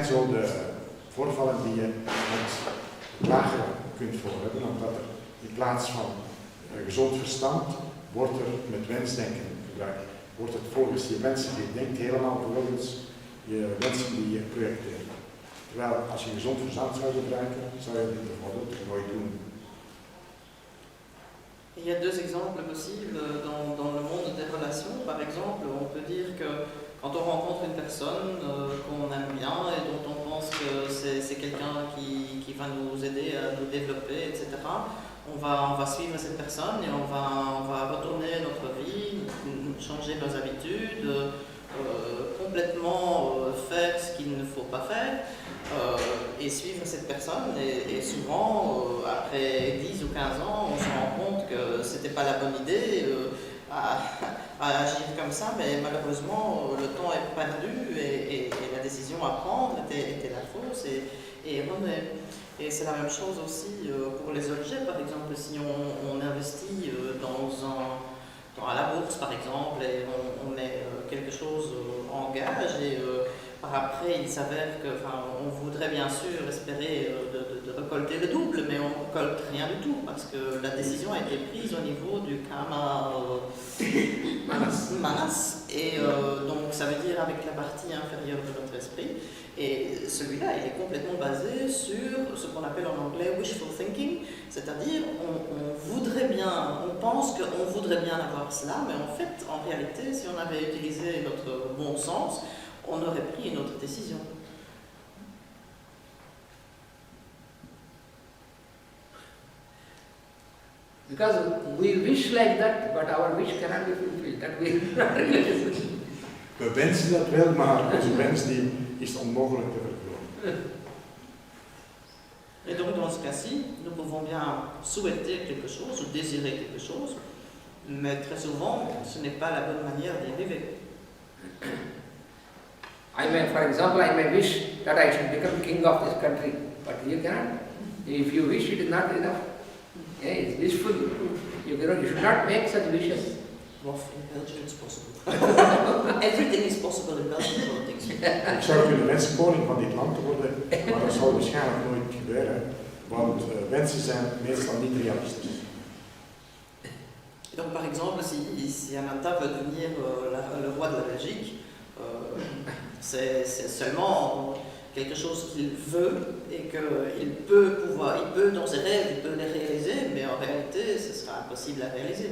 zo de voorvallen die je met klagen kunt voorhebben, omdat er in plaats van gezond verstand wordt er met wensdenken gebruikt. Wordt het volgens je wensen, je denkt helemaal volgens je wensen die je projecteert. Terwijl als je gezond verstand zou gebruiken, zou je dit bijvoorbeeld nooit doen. Il y a deux exemples possibles dans le monde des relations. Par exemple, on peut dire que quand on rencontre une personne qu'on aime bien et dont on pense que c'est quelqu'un qui va nous aider à nous développer, etc., on va suivre cette personne et on va retourner notre vie, changer nos habitudes, complètement faire ce qu'il ne faut pas faire. Et suivre cette personne et souvent après 10 ou 15 ans on se rend compte que c'était pas la bonne idée à agir comme ça, mais malheureusement le temps est perdu et la décision à prendre était la fausse et erronée. Et c'est la même chose aussi pour les objets. Par exemple, si on investit dans la bourse par exemple et on met quelque chose en gage et par après il s'avère que, on voudrait bien sûr espérer de récolter le double, mais on ne récolte rien du tout parce que la décision a été prise au niveau du karma manas et donc ça veut dire avec la partie inférieure de notre esprit. Et celui-là, il est complètement basé sur ce qu'on appelle en anglais wishful thinking, c'est-à-dire on voudrait bien, on pense qu'on voudrait bien avoir cela, mais en fait, en réalité, si on avait utilisé notre bon sens, on aurait pris une autre décision. Because we wish like that, but our wish cannot be fulfilled. That we not realize. We wensen dat wel, maar onze wens die is onmogelijk te vervullen. Et donc dans ce cas-ci, nous pouvons bien souhaiter quelque chose ou désirer quelque chose, mais très souvent, ce n'est pas la bonne manière d'y arriver. For example, I may wish that I should become king of this country, but you cannot. If you wish, it is not enough. Yeah, it's wishful. You should not make such wishes. Well, in Belgium it's possible. Everything is possible in Belgian politics. Ik zou kunnen wensen koning van dit land te worden, maar dat zal waarschijnlijk nooit gebeuren, want wensen zijn meestal niet realistisch. Donc par exemple, si Ananta veut devenir le roi de la Belgique, c'est seulement quelque chose qu'il veut et qu'il peut dans ses rêves, il peut les réaliser, mais en réalité, ce sera impossible à réaliser.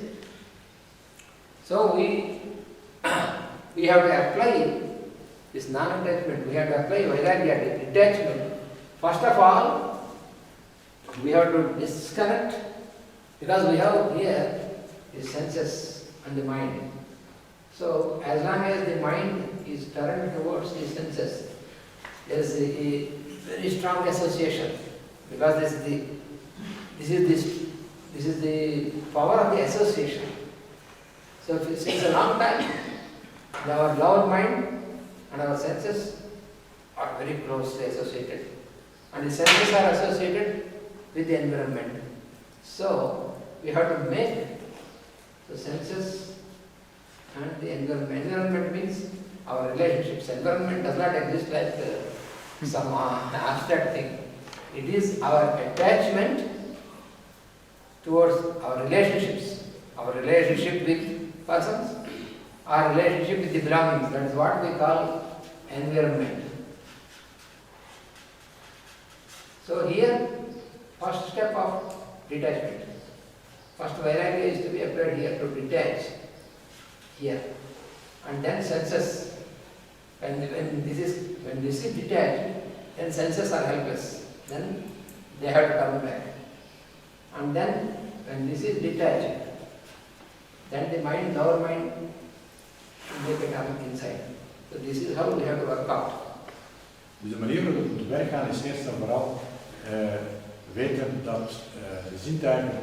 So we have to apply this non-attachment, we have to apply vairagya, detachment. First of all, we have to disconnect, because we have here the senses and the mind. So as long as the mind is turned towards the senses, there is a very strong association, because this is the power of the association. So since a long time, our lower mind and our senses are very closely associated, and the senses are associated with the environment. So we have to make the senses and the environment. Environment means our relationships. Environment does not exist like some abstract thing. It is our attachment towards our relationships, our relationship with persons, our relationship with the belongings. That is what we call environment. So here, first step of detachment. First vairagya is to be applied here to detach here, and then senses. When this is detached, then senses are helpless. Then they have to come back. And then when this is detached, then the mind, our mind, should make it come inside. So this is how we have to work out. Dus de manier waarop we te werk gaan is eerst en vooral weten dat de zintuigen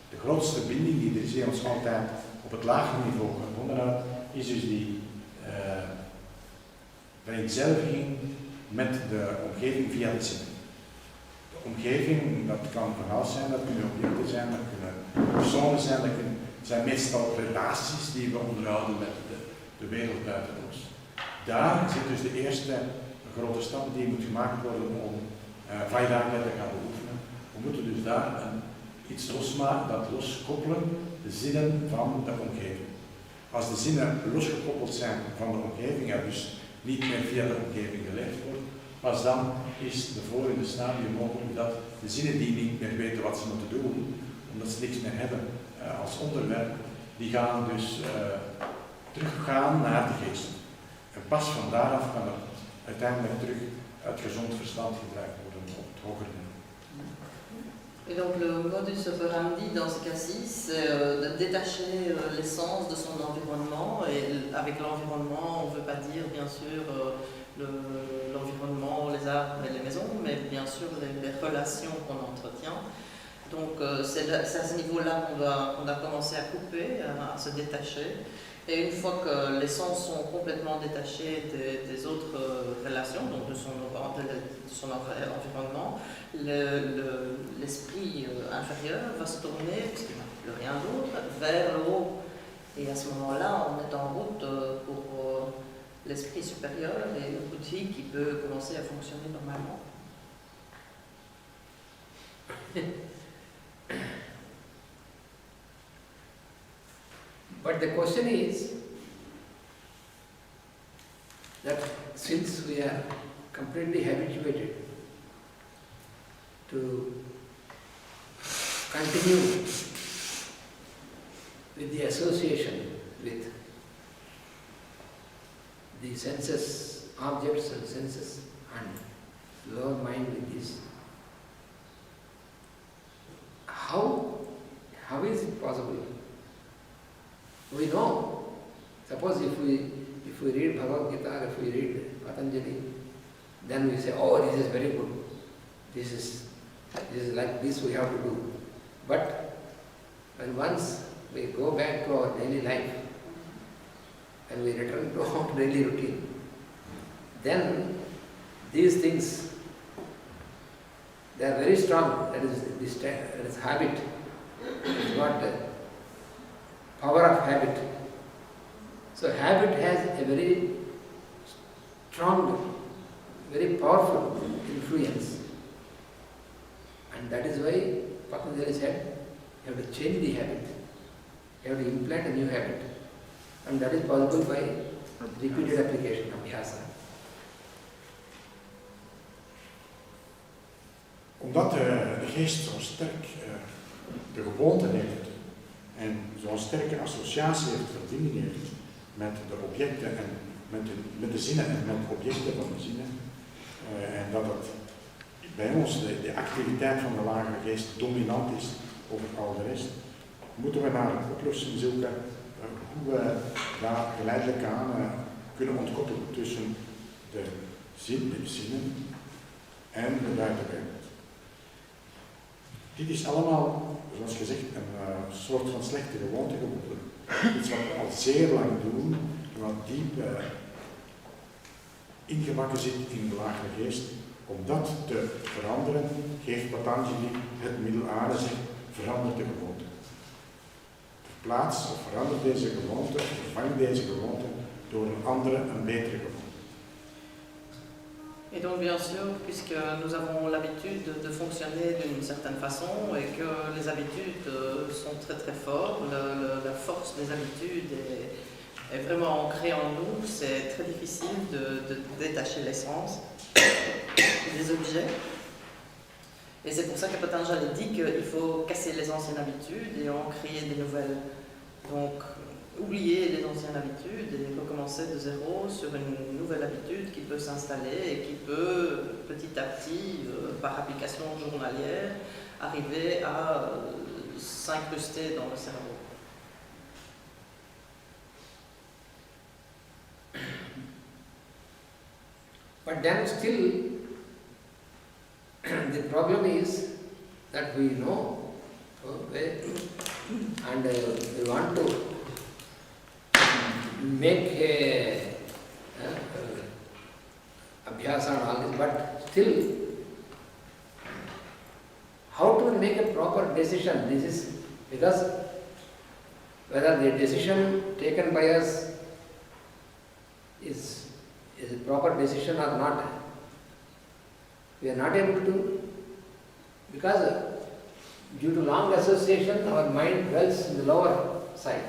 de grootste binding die er is in ons altijd op het lagere niveau onderhoudt, is dus die vereenzelviging met de omgeving via de zinnen. De omgeving, dat kan van alles zijn, dat kunnen objecten zijn, dat kunnen personen zijn, dat zijn meestal relaties die we onderhouden met de wereld buiten ons. Daar zit dus de eerste grote stap die moet gemaakt worden om 5 dagen te gaan beoefenen. We moeten dus daar iets losmaken, dat loskoppelen de zinnen van de omgeving. Als de zinnen losgekoppeld zijn van de omgeving en dus niet meer via de omgeving geleefd wordt, pas dan is de volgende stadium mogelijk dat de zinnen die niet meer weten wat ze moeten doen, omdat ze niks meer hebben als onderwerp, die gaan dus teruggaan naar de geest. En pas van daaraf kan het uiteindelijk terug uit gezond verstand gebruikt worden op het hogere niveau. Et donc le modus operandi dans ce cas-ci, c'est de détacher l'essence de son environnement. Et avec l'environnement, on ne veut pas dire bien sûr l'environnement, les arbres et les maisons, mais bien sûr les relations qu'on entretient. Donc c'est à ce niveau-là qu'on doit commencer à couper, à se détacher. Et une fois que les sens sont complètement détachés des autres relations, donc de son environnement, l'esprit inférieur va se tourner, puisqu'il n'a plus rien d'autre, vers le haut. Et à ce moment-là, on est en route pour l'esprit supérieur et l'outil qui peut commencer à fonctionner normalement. But the question is that since we are completely habituated to continue with the association with the senses, objects and senses, and lower mind with this, how is it possible? We know. Suppose if we read Bhagavad Gita, or if we read Patanjali, then we say, oh, this is very good. This is like this we have to do. But when once we go back to our daily life and we return to our daily routine, then these things, they are very strong. That is habit. It is not the power of habit. So habit has a very strong, very powerful influence. And that is why Patanjali said, you have to change the habit. You have to implant a new habit. And that is possible by repeated application of abhyasa. Omdat de geest zo sterk de gewoonte heeft en zo'n sterke associatie heeft, verbinding heeft met de objecten en met de zinnen en met de objecten van de zinnen, en dat het bij ons de activiteit van de lagere geest dominant is over al de rest, moeten we naar een oplossing zoeken hoe we daar geleidelijk aan kunnen ontkoppelen tussen de zinnen en de buitenwereld. Dit is allemaal, zoals gezegd, een soort van slechte gewoonte geworden. Iets wat we al zeer lang doen en wat diep ingebakken zit in de lagere geest. Om dat te veranderen, geeft Patanjali het middel aan en zegt, verander de gewoonte. Verplaats of verander deze gewoonte, vervang deze gewoonte door een andere, een betere gewoonte. Et donc bien sûr, puisque nous avons l'habitude de fonctionner d'une certaine façon et que les habitudes sont très très fortes, la force des habitudes est vraiment ancrée en nous, c'est très difficile de détacher l'essence des objets. Et c'est pour ça que Patanjali dit qu'il faut casser les anciennes habitudes et en créer des nouvelles. Donc oublier les anciennes habitudes et recommencer de zéro sur une nouvelle habitude qui peut s'installer et qui peut petit à petit, par application journalière, arriver à s'incruster dans le cerveau. But then still, the problem is that we know and we want to make a abhyasa and all this, but still, how to make a proper decision? This is because whether the decision taken by us is a proper decision or not, We are not able to, because due to long association, our mind dwells in the lower side.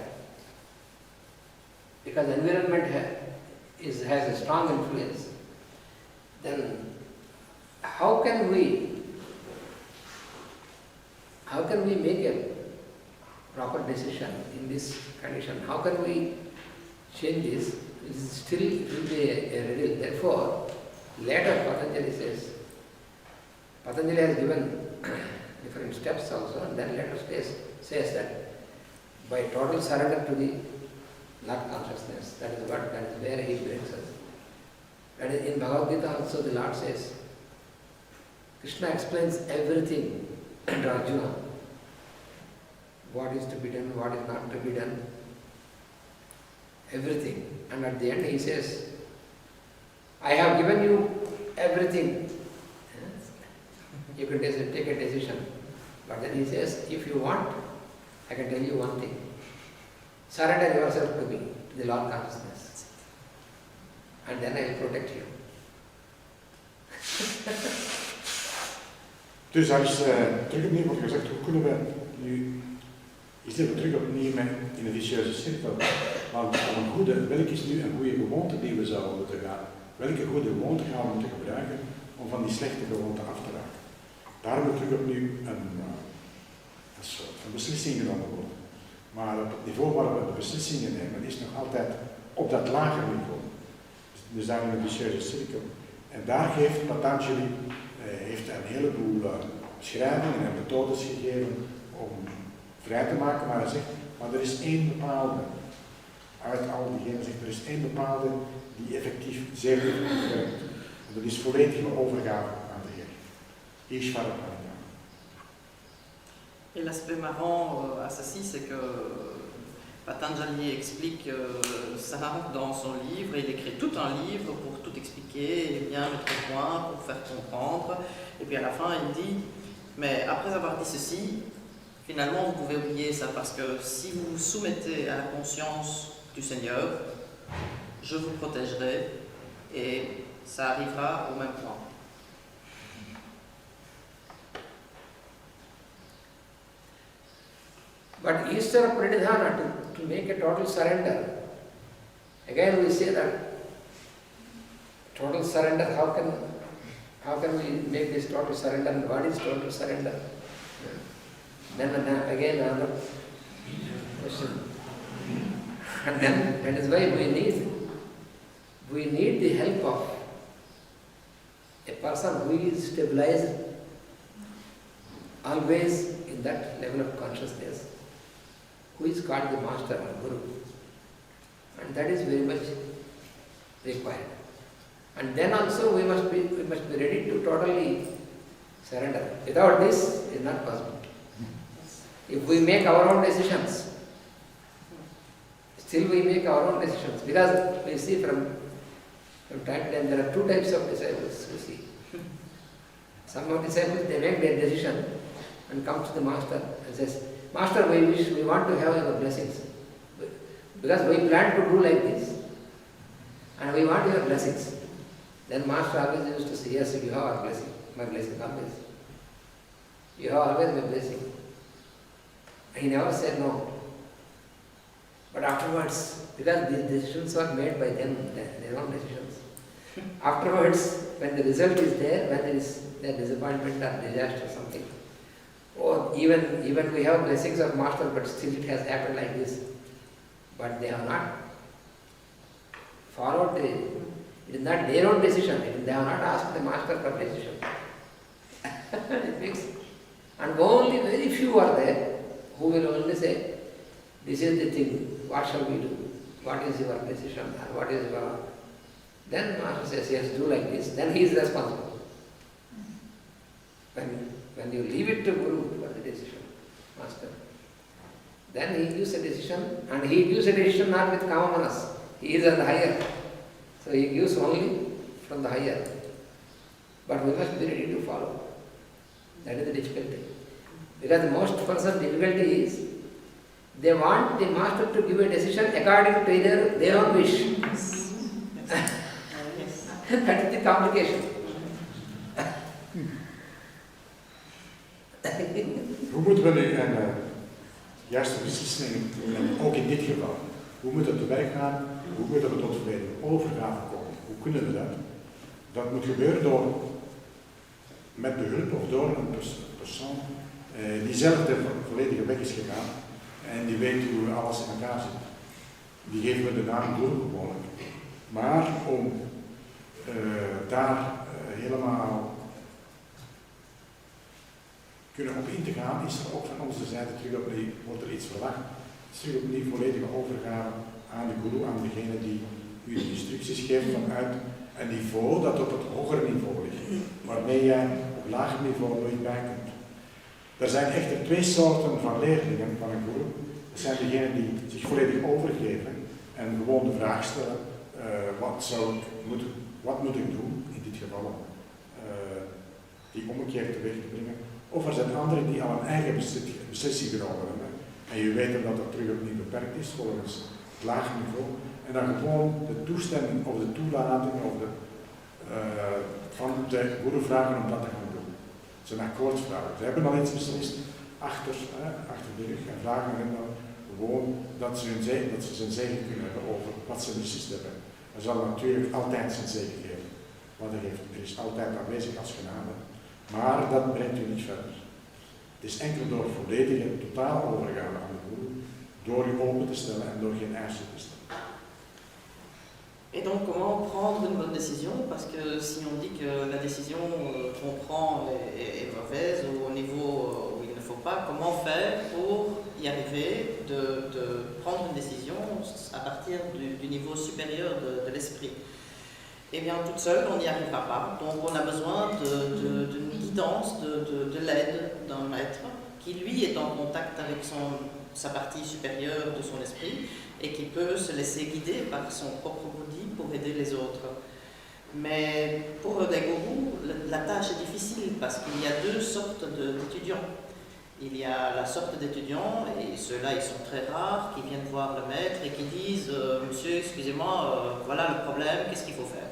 Because environment has a strong influence. Then how can we make a proper decision in this condition? How can we change this? It is still it will be a riddle. Therefore, later Patanjali has given different steps also, and then later says that by total surrender to the Lord consciousness, that is where he brings us. And in Bhagavad Gita also the Lord says, Krishna explains everything to Arjuna. What is to be done, what is not to be done, everything. And at the end he says, I have given you everything. You can take a decision. But then he says, if you want, I can tell you one thing. Surrender yourself to me, to the Lord consciousness. And then I will protect you. Dus daar is terug opnieuw wordt gezegd, hoe kunnen we nu, is dit terug opnieuw in een vicieuze cirkel? Want welke is nu een goede gewoonte die we zouden moeten gaan? Welke goede gewoonte gaan we moeten gebruiken om van die slechte gewoonte af te raken? Daar moet terug opnieuw een soort van beslissing genomen worden. Maar op het niveau waar we de beslissingen nemen, is nog altijd op dat lager niveau. Dus daar in een vicieuze cirkel. En daar geeft Patanjali heeft een heleboel beschrijvingen en methodes gegeven om vrij te maken, maar hij zegt, maar er is één bepaalde, uit al diegenen zegt, er is één bepaalde die effectief zeer effectief werkt. En dat is volledige overgave aan de Heer. Ishvara Pranidhana. Et l'aspect marrant à ceci, c'est que Patanjali explique ça dans son livre. Il écrit tout un livre pour tout expliquer et bien mettre au point, pour faire comprendre. Et puis à la fin, il dit, mais après avoir dit ceci, finalement, vous pouvez oublier ça parce que si vous vous soumettez à la conscience du Seigneur, je vous protégerai et ça arrivera au même point. But Ishvara Pranidhana, to make a total surrender, again we say that total surrender, how can we make this total surrender? What is total surrender? Then again another question. And then that is why we need the help of a person who is stabilized always in that level of consciousness, who is called the master or guru. And that is very much required. And then also we must be ready to totally surrender. Without this, it is not possible. If we make our own decisions, still we make our own decisions, because we see from time to time there are two types of disciples, you see. Some of disciples, they make their decision and come to the master and says, Master, we want to have your blessings. Because we plan to do like this. And we want your blessings. Then Master always used to say, yes, you have our blessing, my blessing always. You have always my blessing. And he never said no. But afterwards, because these decisions were made by them, their own decisions. Afterwards, when the result is there, when there is a disappointment or disaster or something, or even we have blessings of Master, but still it has happened like this. But they have not followed it is not their own decision. They have not asked the Master for decision. It makes, and only very few are there who will only say, this is the thing, what shall we do? What is your decision? Or what is your... Then Master says, yes, do like this. Then he is responsible. When you leave it to Guru for the decision, Master, then he gives a decision, and he gives a decision not with kama manas. He is on the higher. So he gives only from the higher. But we must be ready to follow. That is the difficulty. Because the most person difficulty is, they want the Master to give a decision according to their own wish. Yes. That is the complication. Hoe moeten we nu een juiste beslissing nemen, ook in dit geval? Hoe moet het te werk gaan? Hoe moeten we tot volledige overgave komen? Hoe kunnen we dat? Dat moet gebeuren door, met behulp of door een persoon die zelf de volledige weg is gegaan en die weet hoe alles in elkaar zit. Die geven we de naam Guru gewoonlijk. Maar om daar helemaal kunnen op in te gaan, is er ook van onze zijde terug opnieuw, wordt er iets verwacht. Het is terug opnieuw volledige overgave aan de Guru, aan degene die u de instructies geeft vanuit een niveau dat op het hogere niveau ligt, waarmee jij op lager niveau nooit bij kunt. Er zijn echter twee soorten van leerlingen van een Guru. Er zijn degenen die zich volledig overgeven en gewoon de vraag stellen, wat moet ik doen, in dit geval die ommekeer teweeg te brengen. Of er zijn anderen die al een eigen beslissing genomen hebben. En je weet dat dat terug opnieuw beperkt is volgens het lage niveau. En dan gewoon de toestemming of de toelating of van de Guru vragen om dat te gaan doen. Het is een akkoordsvraag. Ze hebben al iets beslist achter de rug en vragen hen dan gewoon dat ze zijn zegen kunnen hebben over wat ze beslist hebben. Er zal natuurlijk altijd zijn zegen geven. Want er is altijd aanwezig als genade. Maar dat brengt u niet verder. Het is enkel door volledige, totale overgave aan de Guru, door u open te stellen en door geen eisen te stellen. Et donc, comment prendre une bonne décision? Parce que si on dit que la décision qu'on prend est mauvaise ou au niveau où il ne faut pas, comment faire pour y arriver de prendre une décision à partir du niveau supérieur de l'esprit? Eh bien, toute seule, on n'y arrivera pas. Donc, on a besoin d'une guidance, de l'aide d'un maître qui, lui, est en contact avec sa partie supérieure de son esprit et qui peut se laisser guider par son propre bouddhi pour aider les autres. Mais pour les gourous, la tâche est difficile parce qu'il y a deux sortes d'étudiants. Il y a la sorte d'étudiants, et ceux-là ils sont très rares, qui viennent voir le maître et qui disent Monsieur, excusez-moi, voilà le problème, qu'est-ce qu'il faut faire?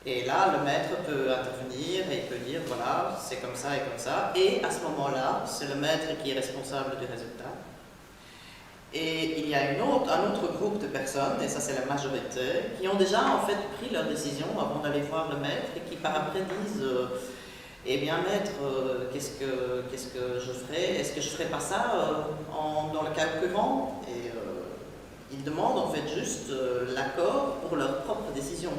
Et là, le maître peut intervenir et il peut dire voilà, c'est comme ça et comme ça. Et à ce moment-là, c'est le maître qui est responsable du résultat. Et il y a un autre groupe de personnes, et ça c'est la majorité, qui ont déjà en fait pris leur décision avant d'aller voir le maître et qui par après disent eh bien maître, qu'est-ce que je ferai? Est-ce que je ferai pas ça dans le cas courant? Et ils demandent en fait juste l'accord pour leur propre décision.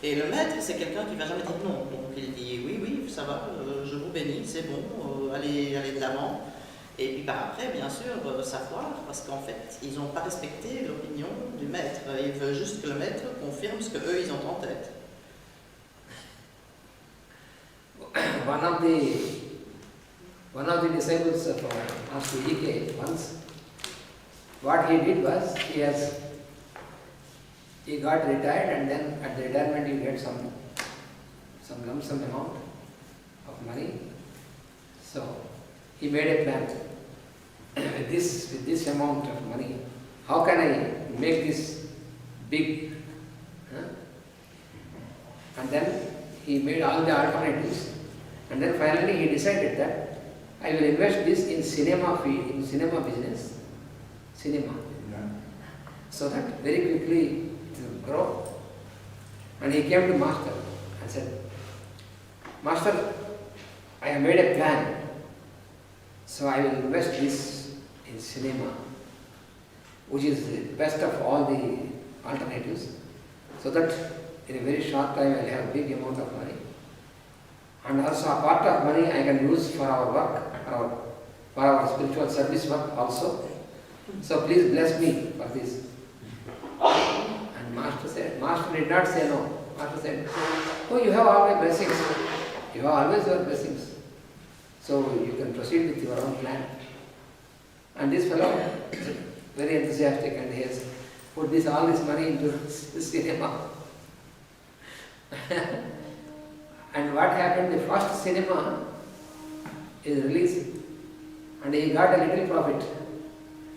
Et le maître, c'est quelqu'un qui ne va jamais dire non. Donc il dit oui, ça va, je vous bénis, c'est bon, allez de l'avant. Et puis par après, bien sûr, savoir, parce qu'en fait, ils n'ont pas respecté l'opinion du maître. Ils veulent juste que le maître confirme ce qu'eux, ils ont en tête. One of the disciples of Master E.K. once, what he did was, he got retired and then at the retirement he get some lump sum amount of money. So he made a plan. With this amount of money, how can I make this big? And then he made all the alternatives. And then finally he decided that I will invest this in cinema business. Cinema. Yeah. So that very quickly it will grow. And he came to Master and said, Master, I have made a plan. So I will invest this in cinema, which is the best of all the alternatives, so that in a very short time I will have a big amount of money. And also a part of money I can use for our work, for our spiritual service work also. So please bless me for this. And Master did not say no. Master said, oh, you have all my blessings. You have always your blessings. So you can proceed with your own plan. And this fellow is very enthusiastic and he has put all this money into cinema. And what happened, the first cinema is released and he got a little profit.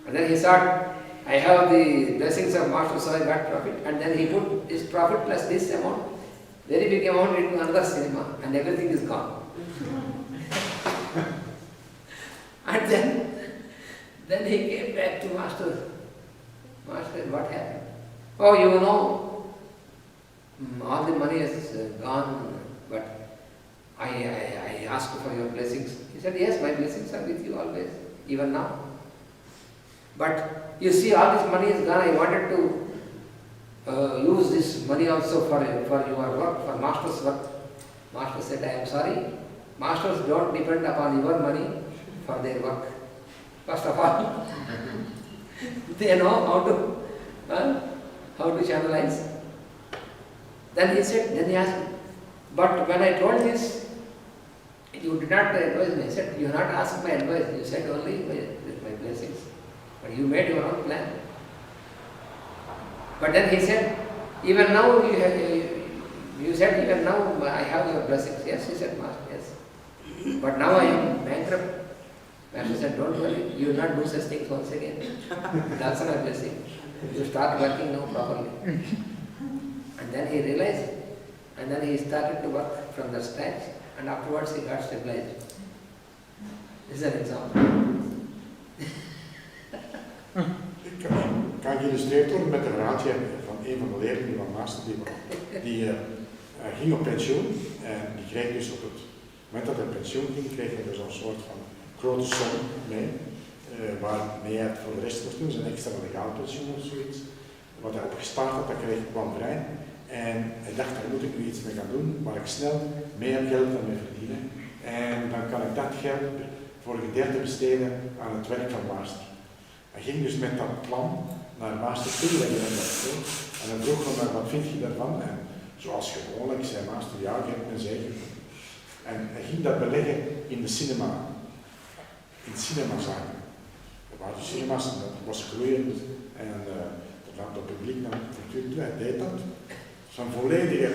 And then he thought, I have the blessings of Master, so I got profit. And then he put his profit plus this amount very big amount into another cinema, and everything is gone. And then he came back to Master. Master, what happened? Oh, you know, all the money is gone, but I asked for your blessings. He said, yes, my blessings are with you always, even now. But you see, all this money is gone. I wanted to use this money also for your work, for Master's work. Master said, I am sorry. Masters don't depend upon your money for their work. First of all, they know how to channelize. Then he asked, but when I told this, you did not advise me. I said, you have not asked my advice. You said only with my blessings. But you made your own plan. But then he said, even now you said, even now I have your blessings. Yes, he said, Master, yes. But now I am bankrupt. Master said, don't worry, you will not do such things once again. That's my blessing. You start working now properly. And then he realized, and then he started to work from the scratch, and afterwards he got stabilized. This is an example. Kan geïllustreerd worden met een verhaaltje van een van de leerlingen van Master. Die ging op pensioen en die kreeg dus op het moment dat hij op pensioen ging, kreeg hij dus een soort van grote som mee, waarmee hij het voor de rest moest doen, zijn extra legaal pensioen of zoiets. Wat hij opgespaard had, dat kreeg kwam vrij. En hij dacht, daar moet ik nu iets mee gaan doen, waar ik snel meer geld aan mee verdienen. En dan kan ik dat geld voor een gedeelte besteden aan het werk van Master. Hij ging dus met dat plan naar Master toe, en hij vroeg hem, wat vind je daarvan? En zoals gewoonlijk zei Master, ja, je hebt mijn zegen. En hij ging dat beleggen in de cinema, in cinemazaken. Er waren dus cinema's en dat was groeiend en er kwam het publiek naar natuurlijk toe, hij deed dat. Zijn volledige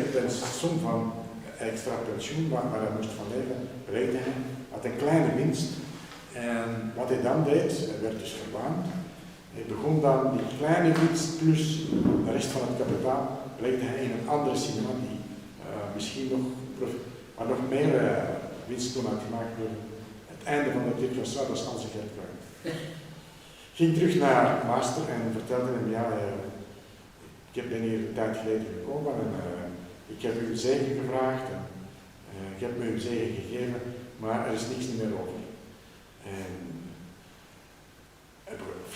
som van extra pensioen, waar hij moest van leven, belegde hij, had een kleine winst. En wat hij dan deed, hij werd dus verwaand. Hij begon dan die kleine winst plus de rest van het kapitaal, belegde hij in een andere cinema die misschien nog meer winst kon uitgemaakt worden. Het einde van de rit was dat al zijn geld kwijt. Ging terug naar Master en vertelde hem, ja, ik ben hier een tijd geleden gekomen en ik heb u uw zegen gevraagd en ik heb me uw zegen gegeven, maar er is niks meer over. En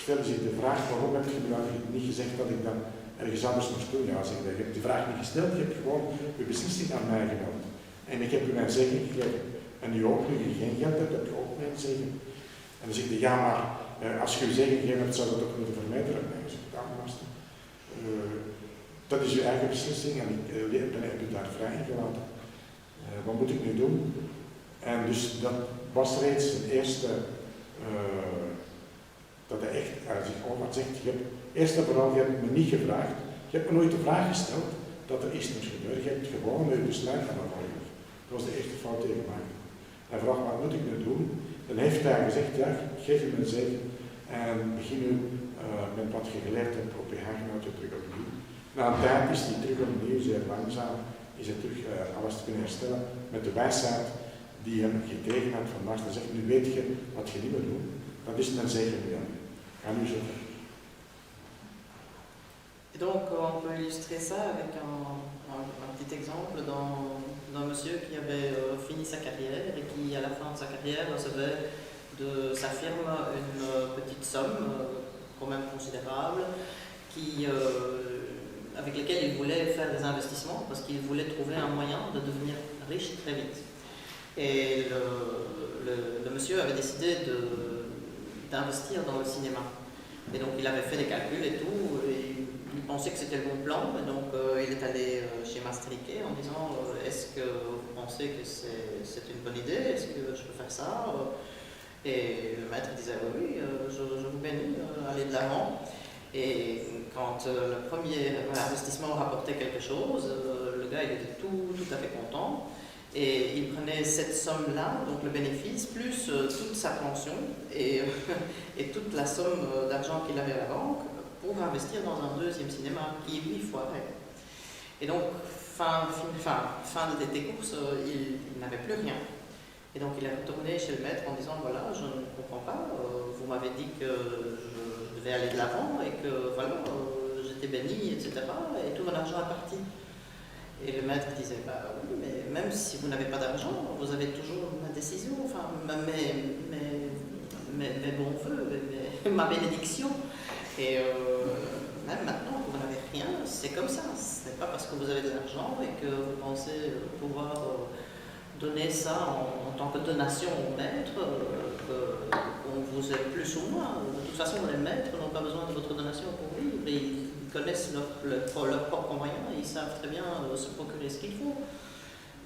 stelde zich de vraag, waarom heb je me niet gezegd dat ik dan ergens anders moest doen? Ja, zeg, je hebt de vraag niet gesteld, je hebt gewoon uw beslissing aan mij gemeld. En ik heb u mijn zegen gegeven. En nu ook, nu je geen geld hebt, heb je ook mijn zegen. En dan zegt hij, ja, maar als je uw zegen gegeven hebt, zou dat ook moeten vermijden. Nee, ik zeg, ja, Master, dat is uw eigen beslissing en ik heb u daar vrij in gelaten. Wat moet ik nu doen? En dus dat was reeds het eerste, dat hij echt zich over zegt, eerst en vooral, je hebt me niet gevraagd, je hebt me nooit de vraag gesteld dat er iets moest gebeuren, je hebt gewoon je besluit van afvallen. Dat was de eerste fout die hij gemaakt. Hij vraagt, wat moet ik nu doen? Dan heeft hij gezegd, ja, geef je mijn zegen en begin nu met wat je geleerd hebt op je huisgenoten terug opnieuw. Na een tijd is hij terug opnieuw, zeer langzaam, is hij terug alles te kunnen herstellen met de wijsheid die hem gekregen had van Master. Hij zegt, nu weet je wat je niet moet doen, dat is mijn zegen nu aan. Ga nu zo ver. Et donc, on peut illustrer ça avec un petit exemple d'un monsieur qui avait fini sa carrière et qui, à la fin de sa carrière, recevait de sa firme une petite somme, quand même considérable, avec lesquelles il voulait faire des investissements parce qu'il voulait trouver un moyen de devenir riche très vite. Et le monsieur avait décidé d'investir dans le cinéma. Et donc, il avait fait des calculs et tout. Et il pensait que c'était le bon plan, et donc il est allé chez Master Ike en disant est-ce que vous pensez que c'est une bonne idée, est-ce que je peux faire ça? Et le maître disait oui, je vous bénis, allez de l'avant. Et quand le premier investissement rapportait quelque chose, le gars il était tout à fait content. Et il prenait cette somme-là, donc le bénéfice, plus toute sa pension et toute la somme d'argent qu'il avait à la banque, pour investir dans un deuxième cinéma qui lui foirait. Et donc fin des courses, il n'avait plus rien. Et donc il est retourné chez le maître en disant voilà, je ne comprends pas, vous m'avez dit que je devais aller de l'avant et que voilà, j'étais béni, etc. Et tout mon argent est parti. Et le maître disait bah oui, mais même si vous n'avez pas d'argent, vous avez toujours ma décision, enfin mes bons voeux, ma bénédiction. Et même maintenant que vous n'avez rien, c'est comme ça. Ce n'est pas parce que vous avez de l'argent et que vous pensez pouvoir donner ça en tant que donation au maître, qu'on vous est plus ou moins. De toute façon, les maîtres n'ont pas besoin de votre donation pour vivre. Ils connaissent leurs propres moyens et ils savent très bien se procurer ce qu'il faut.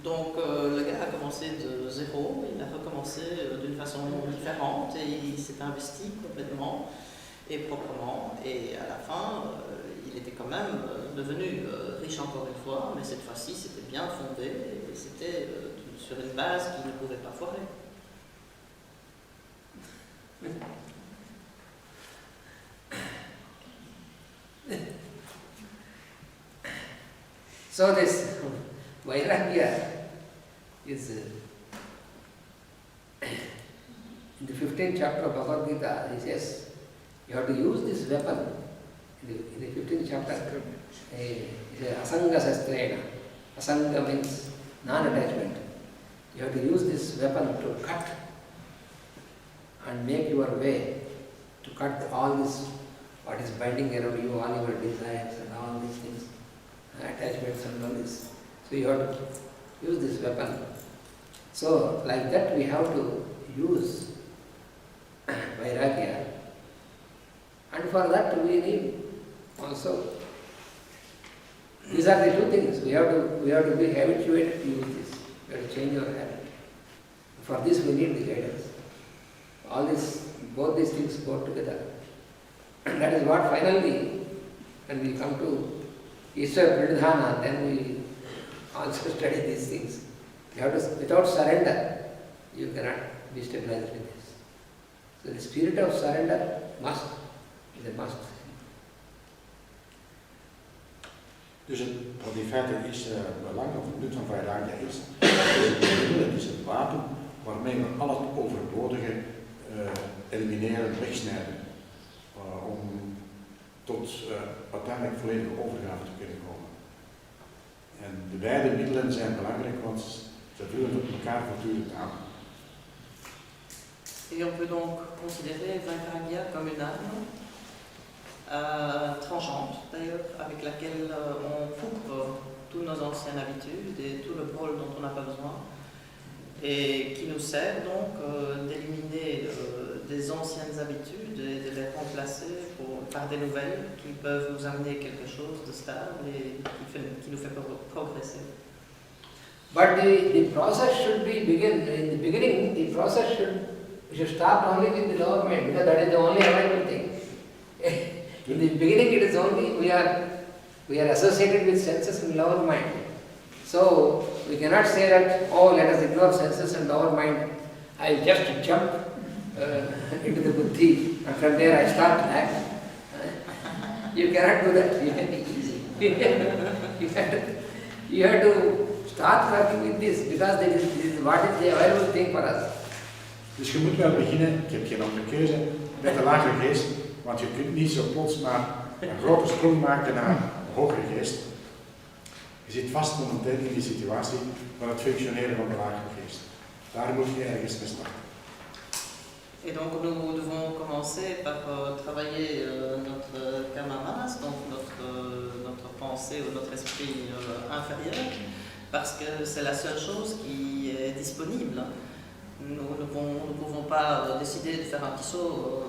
Donc le gars a commencé de zéro, il a recommencé d'une façon différente et il s'est investi complètement et proprement. Et à la fin, il était quand même devenu riche encore une fois, mais cette fois-ci c'était bien fondé et c'était sur une base qui ne pouvait pas foirer. So this Vairagya is in the 15th chapter of Bhagavad Gita, he says, you have to use this weapon. In the 15th chapter, Asanga Sastrena. Asanga means non-attachment. You have to use this weapon to cut and make your way, to cut all this, what is binding around you, all your desires and all these things, attachments and all this. So you have to use this weapon. So like that we have to use Vairagya. And for that we need also, these are the two things. We have to be habituated to use this. We have to change our habit. For this we need the guidance. All this, both these things go together. And that is what finally, when we come to Ishwar Pranidhana, then we also study these things. You have to, without surrender, you cannot be stabilized with this. So the spirit of surrender is a must. Dus wat in feite is belangrijk, of het nut van Vairagya is het is het wapen waarmee we al het overbodige elimineren, wegsnijden, om tot uiteindelijk volledige overgave te kunnen komen. En de beide middelen zijn belangrijk, want ze vullen op elkaar voortdurend aan. Et on peut donc considérer Vairagya comme une arme tranchante d'ailleurs, avec laquelle on coupe toutes nos anciennes habitudes et tout le pôle dont on n'a pas besoin, et qui nous sert donc d'éliminer des anciennes habitudes et de les remplacer par des nouvelles qui peuvent nous amener quelque chose de stable et qui nous fait progresser. But the process should be begin. In the beginning, the process should start only with the lower mind, because that is the only available thing. In the beginning, it is only we are associated with senses and lower mind. So we cannot say that, oh, let us ignore senses and lower mind. I will just jump into the buddhi, and from there I start to act. You cannot do that. You have to start working with this, because this is what is the available thing for us. Dus je moet wel beginnen, ik heb geen andere keuze, met de lagere geest, want je kunt niet zo plots maar een grote sprong maken naar een hogere geest. Je zit vast momenteel in die situatie van het functioneren van de lagere geest. Daar moet je ergens mee starten. Et donc nous devons commencer par travailler notre kamamas, donc notre pensée ou notre esprit inférieur, parce que c'est la seule chose qui est disponible. Nous ne pouvons pas décider de faire un petit saut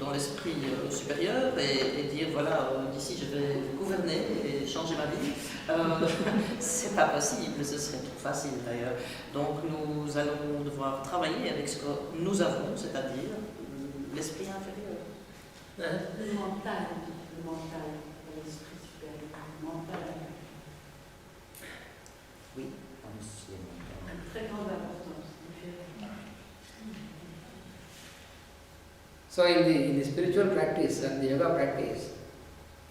dans l'esprit supérieur et dire voilà, d'ici je vais gouverner et changer ma vie. C'est pas possible, ce serait trop facile d'ailleurs. Donc nous allons devoir travailler avec ce que nous avons, c'est-à-dire l'esprit inférieur. Le mental, l'esprit supérieur, le mental. Oui. Une très grande importance. So in the spiritual practice and the yoga practice,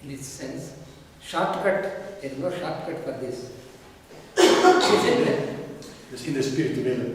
in this sense, shortcut. There is no shortcut for this. Isn't it? Dus in de spirituele